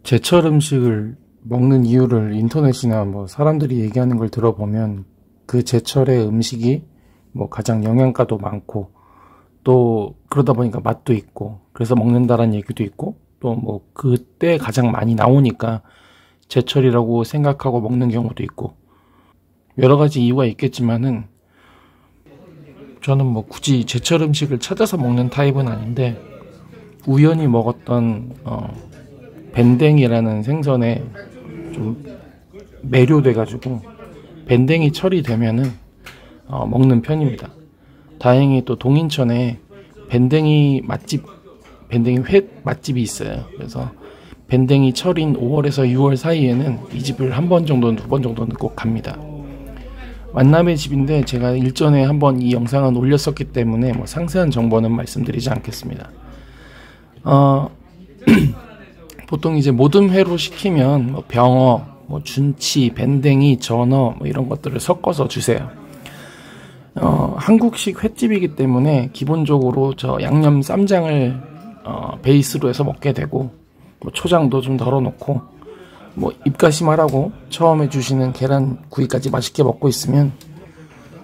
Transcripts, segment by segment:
제철 음식을 먹는 이유를 인터넷이나 뭐 사람들이 얘기하는 걸 들어보면 그 제철의 음식이 뭐 가장 영양가도 많고 또 그러다 보니까 맛도 있고 그래서 먹는다라는 얘기도 있고 또 뭐 그때 가장 많이 나오니까 제철이라고 생각하고 먹는 경우도 있고 여러 가지 이유가 있겠지만은 저는 뭐 굳이 제철 음식을 찾아서 먹는 타입은 아닌데 우연히 먹었던 밴댕이라는 생선에 좀 매료돼가지고 밴댕이 철이 되면은 먹는 편입니다. 다행히 또 동인천에 밴댕이 회 맛집이 있어요. 그래서 밴댕이 철인 5월에서 6월 사이에는 이 집을 한 번 정도는 두 번 정도는 꼭 갑니다. 만남의 집인데 제가 일전에 한번 이 영상은 올렸었기 때문에 뭐 상세한 정보는 말씀드리지 않겠습니다. 보통 이제 모듬 회로 시키면 뭐 병어, 뭐 준치, 밴댕이, 전어 뭐 이런 것들을 섞어서 주세요. 한국식 횟집이기 때문에 기본적으로 저 양념 쌈장을 베이스로 해서 먹게 되고 뭐 초장도 좀 덜어놓고 뭐 입가심하라고 처음에 주시는 계란 구이까지 맛있게 먹고 있으면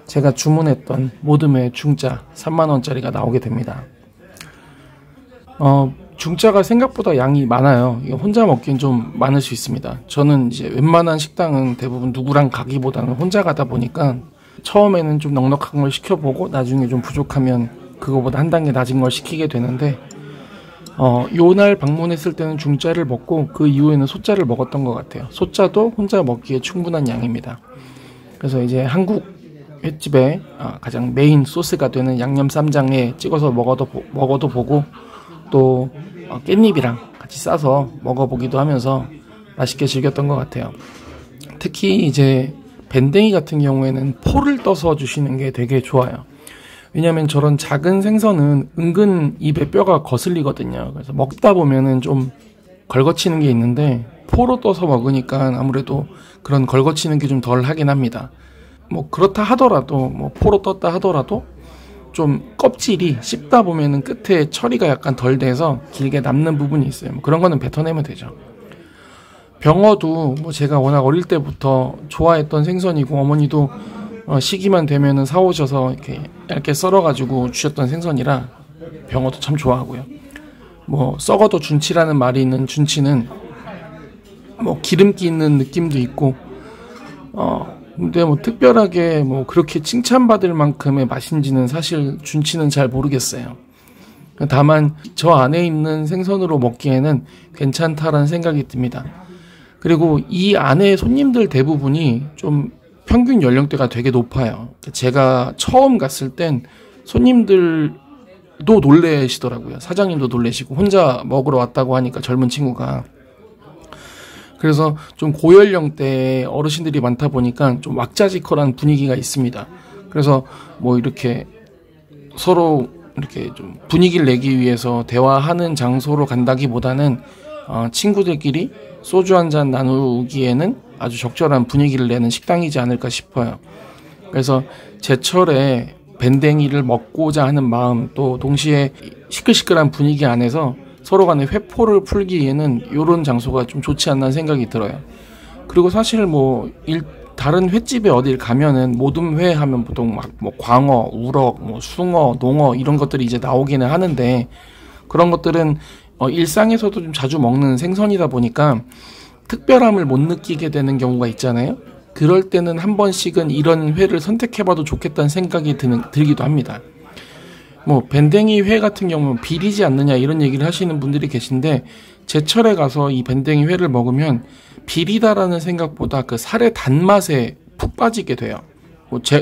제가 주문했던 모듬회 중짜 3만원짜리가 나오게 됩니다. 중짜가 생각보다 양이 많아요. 이거 혼자 먹기엔 좀 많을 수 있습니다. 저는 이제 웬만한 식당은 대부분 누구랑 가기보다는 혼자 가다 보니까 처음에는 좀 넉넉한 걸 시켜보고 나중에 좀 부족하면 그거보다 한 단계 낮은 걸 시키게 되는데 요날 방문했을 때는 중짜를 먹고 그 이후에는 소짜를 먹었던 것 같아요. 소짜도 혼자 먹기에 충분한 양입니다. 그래서 이제 한국 횟집의 가장 메인 소스가 되는 양념 쌈장에 찍어서 먹어도 보고 또 깻잎이랑 같이 싸서 먹어보기도 하면서 맛있게 즐겼던 것 같아요. 특히 이제 밴댕이 같은 경우에는 포를 떠서 주시는 게 되게 좋아요. 왜냐면 저런 작은 생선은 은근 입에 뼈가 거슬리거든요. 그래서 먹다 보면은 좀 걸거치는 게 있는데 포로 떠서 먹으니까 아무래도 그런 걸거치는 게 좀 덜 하긴 합니다. 뭐 그렇다 하더라도 뭐 포로 떴다 하더라도 좀 껍질이 씹다 보면은 끝에 처리가 약간 덜 돼서 길게 남는 부분이 있어요. 뭐 그런 거는 뱉어내면 되죠. 병어도 뭐 제가 워낙 어릴 때부터 좋아했던 생선이고 어머니도 시기만 되면은 사오셔서 이렇게 얇게 썰어가지고 주셨던 생선이라 병어도 참 좋아하고요. 뭐 썩어도 준치라는 말이 있는 준치는 뭐 기름기 있는 느낌도 있고 근데 뭐 특별하게 뭐 그렇게 칭찬받을 만큼의 맛인지는 사실 준치는 잘 모르겠어요. 다만 저 안에 있는 생선으로 먹기에는 괜찮다라는 생각이 듭니다. 그리고 이 안에 손님들 대부분이 좀 평균 연령대가 되게 높아요. 제가 처음 갔을 땐 손님들도 놀래시더라고요. 사장님도 놀래시고 혼자 먹으러 왔다고 하니까 젊은 친구가. 그래서 좀 고연령대 어르신들이 많다 보니까 좀 왁자지껄한 분위기가 있습니다. 그래서 뭐 이렇게 서로 이렇게 좀 분위기를 내기 위해서 대화하는 장소로 간다기보다는 친구들끼리 소주 한잔 나누기에는 아주 적절한 분위기를 내는 식당이지 않을까 싶어요. 그래서 제철에 밴댕이를 먹고자 하는 마음 또 동시에 시끌시끌한 분위기 안에서 서로 간에 회포를 풀기에는 이런 장소가 좀 좋지 않나 생각이 들어요. 그리고 사실 뭐 다른 횟집에 어딜 가면은 모듬회 하면 보통 막 뭐 광어, 우럭, 뭐 숭어, 농어 이런 것들이 이제 나오기는 하는데 그런 것들은 일상에서도 좀 자주 먹는 생선이다 보니까 특별함을 못 느끼게 되는 경우가 있잖아요. 그럴 때는 한 번씩은 이런 회를 선택해봐도 좋겠다는 생각이 들기도 합니다. 뭐 밴댕이 회 같은 경우는 비리지 않느냐 이런 얘기를 하시는 분들이 계신데 제철에 가서 이 밴댕이 회를 먹으면 비리다라는 생각보다 그 살의 단맛에 푹 빠지게 돼요.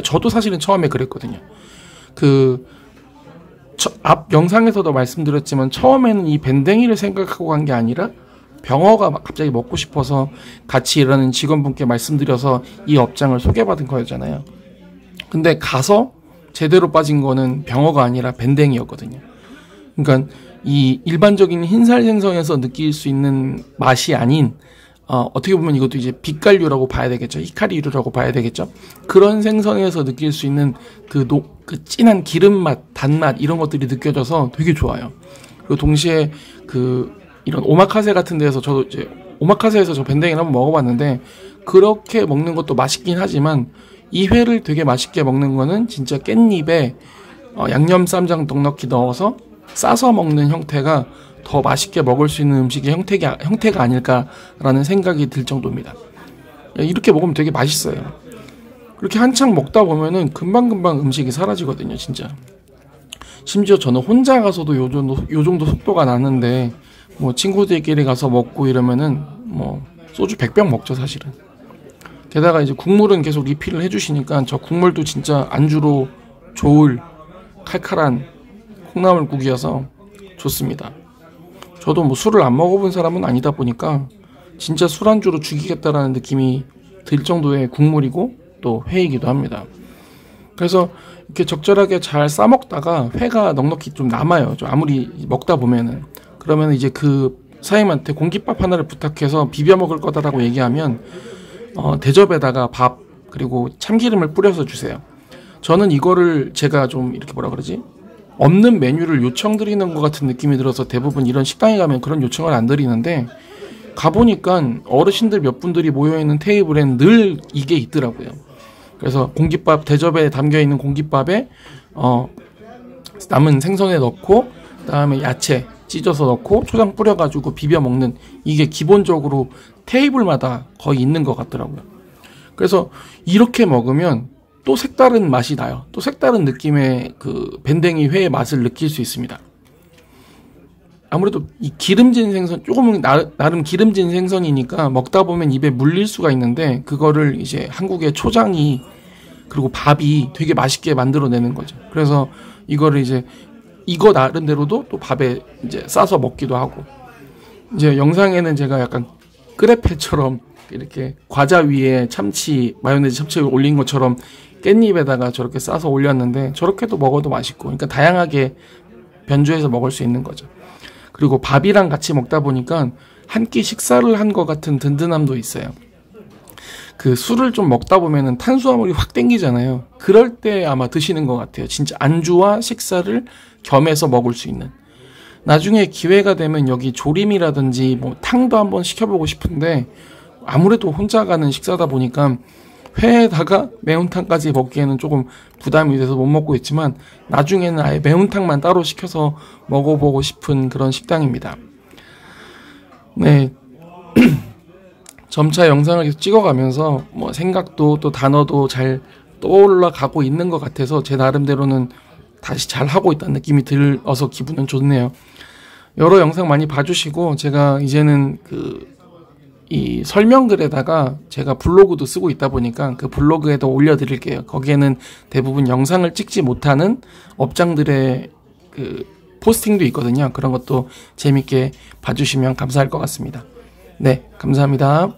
저도 사실은 처음에 그랬거든요. 앞 영상에서도 말씀드렸지만 처음에는 이 밴댕이를 생각하고 간 게 아니라 병어가 갑자기 먹고 싶어서 같이 일하는 직원분께 말씀드려서 이 업장을 소개받은 거였잖아요. 근데 가서 제대로 빠진 거는 병어가 아니라 밴댕이였거든요. 그러니까 이 일반적인 흰살 생선에서 느낄 수 있는 맛이 아닌 어떻게 보면 이것도 이제 빛깔류라고 봐야 되겠죠. 히카리류라고 봐야 되겠죠. 그런 생선에서 느낄 수 있는 그 진한 기름맛, 단맛 이런 것들이 느껴져서 되게 좋아요. 그리고 동시에 이런 오마카세 같은 데서 저도 이제 오마카세에서 저 밴댕이를 한번 먹어봤는데 그렇게 먹는 것도 맛있긴 하지만 이 회를 되게 맛있게 먹는 거는 진짜 깻잎에 양념 쌈장 넉넉히 넣어서 싸서 먹는 형태가 더 맛있게 먹을 수 있는 음식의 형태가 아닐까라는 생각이 들 정도입니다. 이렇게 먹으면 되게 맛있어요. 그렇게 한창 먹다 보면은 금방금방 음식이 사라지거든요, 진짜. 심지어 저는 혼자 가서도 요 정도 속도가 나는데, 뭐 친구들끼리 가서 먹고 이러면은 뭐 소주 100병 먹죠, 사실은. 게다가 이제 국물은 계속 리필을 해주시니까 저 국물도 진짜 안주로 좋을 칼칼한 콩나물국이어서 좋습니다. 저도 뭐 술을 안 먹어본 사람은 아니다 보니까 진짜 술안주로 죽이겠다라는 느낌이 들 정도의 국물이고 또 회이기도 합니다. 그래서 이렇게 적절하게 잘 싸먹다가 회가 넉넉히 좀 남아요. 좀 아무리 먹다 보면은. 그러면 이제 그 사장님한테 공깃밥 하나를 부탁해서 비벼 먹을 거다라고 얘기하면 대접에다가 밥 그리고 참기름을 뿌려서 주세요. 저는 이거를 제가 좀 이렇게 뭐라 그러지? 없는 메뉴를 요청드리는 것 같은 느낌이 들어서 대부분 이런 식당에 가면 그런 요청을 안 드리는데 가보니까 어르신들 몇 분들이 모여있는 테이블엔 늘 이게 있더라고요. 그래서 공깃밥 대접에 담겨있는 공깃밥에 남은 생선에 넣고 그다음에 야채 찢어서 넣고 초장 뿌려가지고 비벼 먹는 이게 기본적으로 테이블마다 거의 있는 것 같더라고요. 그래서 이렇게 먹으면 또 색다른 맛이 나요. 또 색다른 느낌의 그 밴댕이 회의 맛을 느낄 수 있습니다. 아무래도 이 기름진 생선, 조금은 나름 기름진 생선이니까 먹다 보면 입에 물릴 수가 있는데 그거를 이제 한국의 초장이 그리고 밥이 되게 맛있게 만들어내는 거죠. 그래서 이거를 이제 이거 나름대로도 또 밥에 이제 싸서 먹기도 하고 이제 영상에는 제가 약간 크레페처럼 이렇게 과자 위에 참치, 마요네즈 참치를 올린 것처럼 깻잎에다가 저렇게 싸서 올렸는데 저렇게도 먹어도 맛있고 그러니까 다양하게 변주해서 먹을 수 있는 거죠. 그리고 밥이랑 같이 먹다 보니까 한 끼 식사를 한 것 같은 든든함도 있어요. 그 술을 좀 먹다 보면은 탄수화물이 확 땡기잖아요. 그럴 때 아마 드시는 것 같아요. 진짜 안주와 식사를 겸해서 먹을 수 있는. 나중에 기회가 되면 여기 조림이라든지 뭐 탕도 한번 시켜보고 싶은데 아무래도 혼자 가는 식사다 보니까 회에다가 매운탕까지 먹기에는 조금 부담이 돼서 못 먹고 있지만 나중에는 아예 매운탕만 따로 시켜서 먹어보고 싶은 그런 식당입니다. 네. 점차 영상을 계속 찍어가면서 뭐 생각도 또 단어도 잘 떠올라 가고 있는 것 같아서 제 나름대로는 다시 잘 하고 있다는 느낌이 들어서 기분은 좋네요. 여러 영상 많이 봐주시고 제가 이제는 이 설명글에다가 제가 블로그도 쓰고 있다 보니까 그 블로그에도 올려드릴게요. 거기에는 대부분 영상을 찍지 못하는 업장들의 그 포스팅도 있거든요. 그런 것도 재밌게 봐주시면 감사할 것 같습니다. 네, 감사합니다.